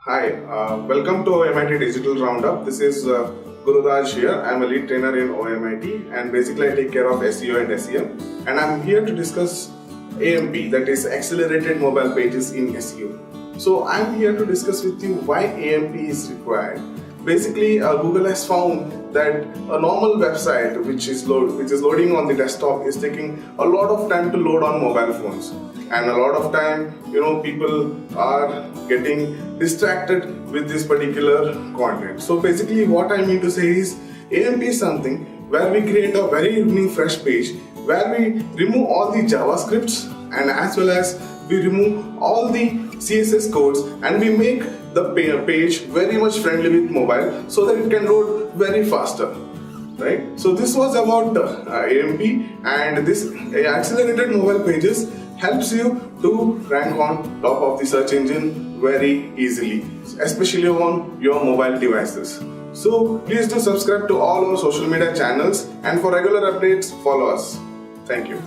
Hi, welcome to OMiT Digital Roundup. This is Gururaj here. I'm a lead trainer in OMiT and basically I take care of SEO and SEM. And I'm here to discuss AMP, that is Accelerated Mobile Pages in SEO. So I'm here to discuss with you why AMP is required. Basically, Google has found that a normal website which is loading on the desktop is taking a lot of time to load on mobile phones, and a lot of time people are getting distracted with this particular content. So basically, what I mean to say is AMP is something where we create a very unique fresh page where we remove all the JavaScripts and as well as we remove all the CSS codes and we make the page very much friendly with mobile so that it can load very faster, right? So this was about AMP, and this accelerated mobile pages helps you to rank on top of the search engine very easily, especially on your mobile devices. So please do subscribe to all our social media channels, and for regular updates follow us. Thank you.